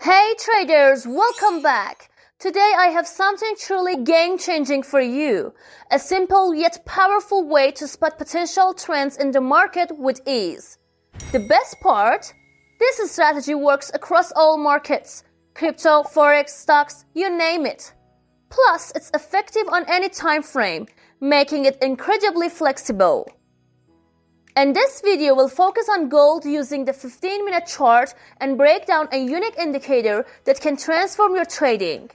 Hey traders, welcome back. Today I have something truly game-changing for you. A simple yet powerful way to spot potential trends in the market with ease. The best part? This strategy works across all markets. Crypto, Forex, stocks, you name it. Plus, it's effective on any time frame, making it incredibly flexible. And this video will focus on gold using the 15-minute chart and break down a unique indicator that can transform your trading.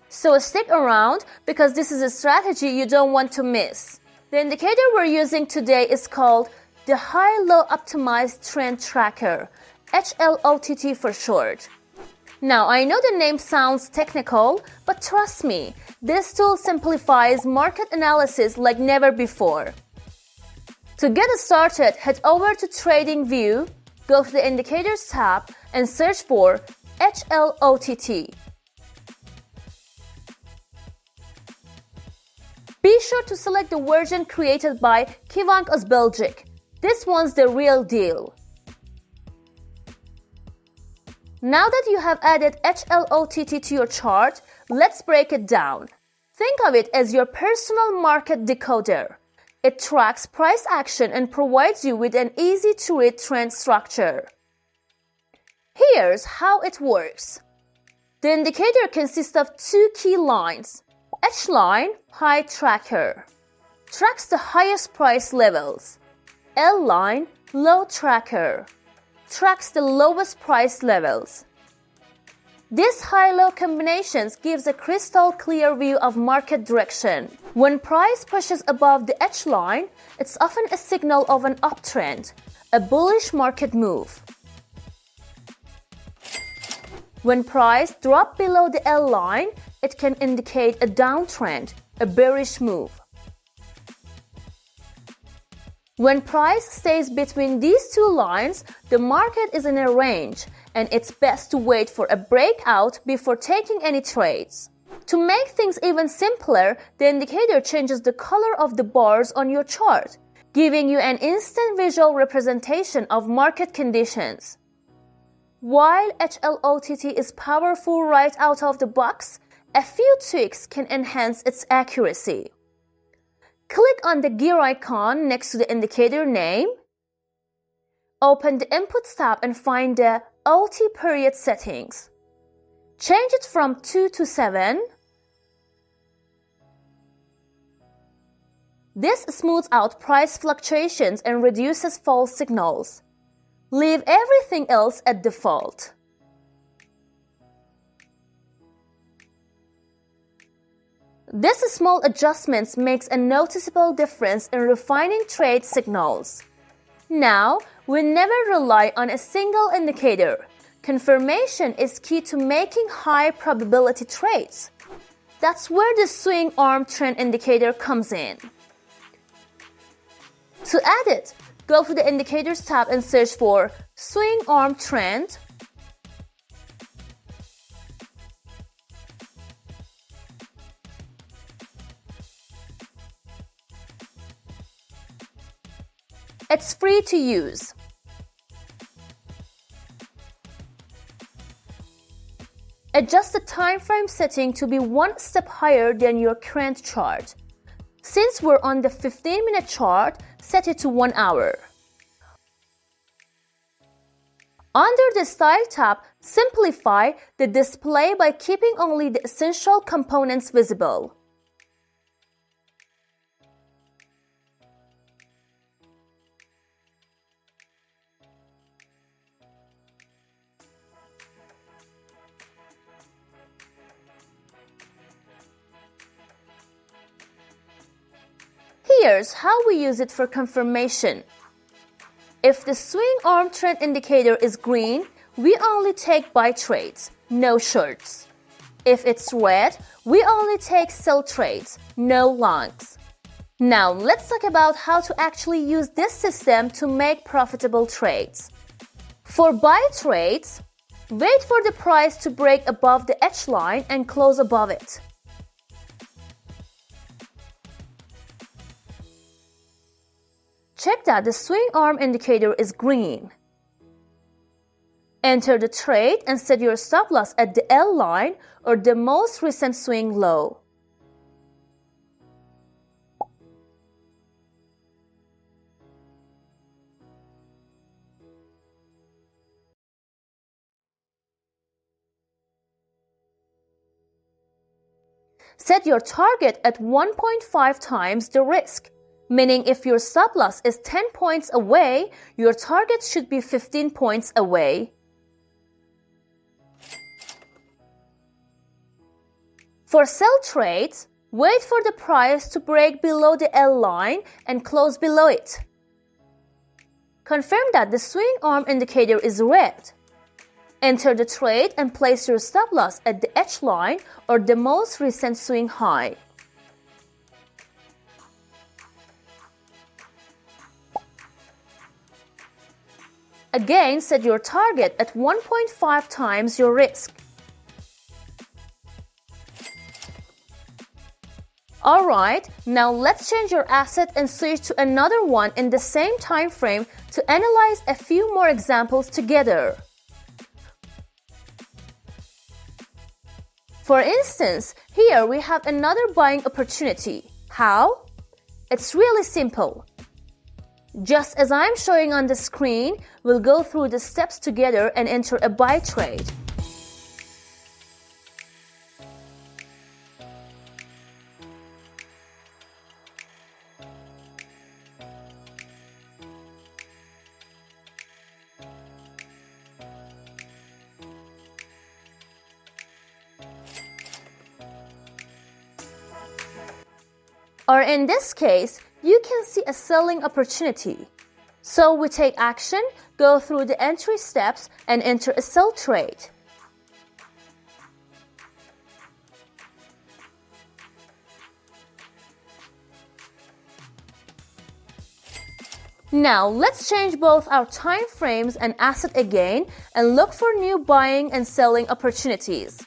So stick around because this is a strategy you don't want to miss. The indicator we're using today is called the High-Low Optimized Trend Tracker, HLOTT for short. Now, I know the name sounds technical, but trust me, this tool simplifies market analysis like never before. To get started, head over to TradingView, go to the Indicators tab, and search for HLOTT. Be sure to select the version created by Keybank Belgique. This one's the real deal. Now that you have added HLOTT to your chart, let's break it down. Think of it as your personal market decoder. It tracks price action and provides you with an easy-to-read trend structure. Here's how it works. The indicator consists of two key lines. H line, high tracker, tracks the highest price levels. L line, low tracker, tracks the lowest price levels. This high-low combinations gives a crystal clear view of market direction. When price pushes above the H line, it's often a signal of an uptrend, a bullish market move. When price drops below the L line, it can indicate a downtrend, a bearish move. When price stays between these two lines, the market is in a range, and it's best to wait for a breakout before taking any trades. To make things even simpler, the indicator changes the color of the bars on your chart, giving you an instant visual representation of market conditions. While HLOTT is powerful right out of the box, a few tweaks can enhance its accuracy. Click on the gear icon next to the indicator name. Open the Inputs tab and find the OT period settings. Change it from 2 to 7. This smooths out price fluctuations and reduces false signals. Leave everything else at default. This small adjustments makes a noticeable difference in refining trade signals. Now, we never rely on a single indicator. Confirmation is key to making high probability trades. That's where the swing arm trend indicator comes in. To add it, go to the Indicators tab and search for Swing Arm Trend. It's free to use. Adjust the time frame setting to be one step higher than your current chart. Since we're on the 15-minute chart, set it to 1 hour. Under the Style tab, simplify the display by keeping only the essential components visible. Here's how we use it for confirmation. If the swing arm trend indicator is green, we only take buy trades, no shorts. If it's red, we only take sell trades, no longs. Now let's talk about how to actually use this system to make profitable trades. For buy trades, wait for the price to break above the H line and close above it. Check that the swing arm indicator is green. Enter the trade and set your stop loss at the L line or the most recent swing low. Set your target at 1.5 times the risk, meaning if your stop loss is 10 points away, your target should be 15 points away. For sell trades, wait for the price to break below the L line and close below it. Confirm that the swing arm indicator is red. Enter the trade and place your stop loss at the H line or the most recent swing high. Again, set your target at 1.5 times your risk. Alright, now let's change your asset and switch to another one in the same time frame to analyze a few more examples together. For instance, here we have another buying opportunity. How? It's really simple. Just as I'm showing on the screen, we'll go through the steps together and enter a buy trade. Or in this case, you can see a selling opportunity. So we take action, go through the entry steps, and enter a sell trade. Now let's change both our time frames and asset again and look for new buying and selling opportunities.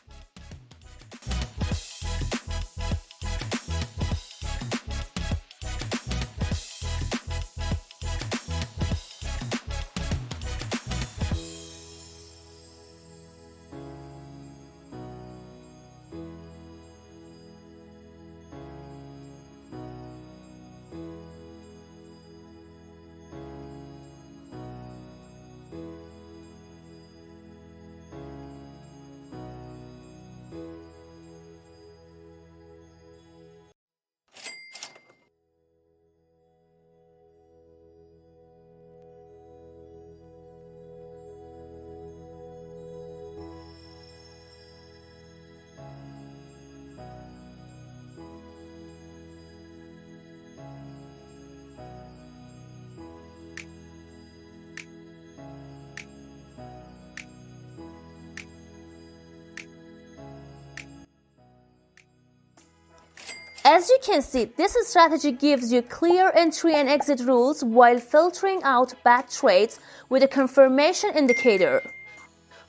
As you can see, this strategy gives you clear entry and exit rules while filtering out bad trades with a confirmation indicator.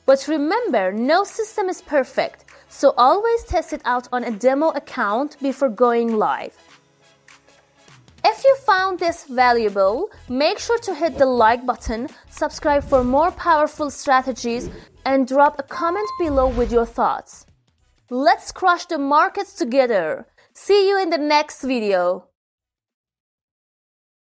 But remember, no system is perfect, so always test it out on a demo account before going live. If you found this valuable, make sure to hit the like button, subscribe for more powerful strategies, and drop a comment below with your thoughts. Let's crush the markets together! See you in the next video.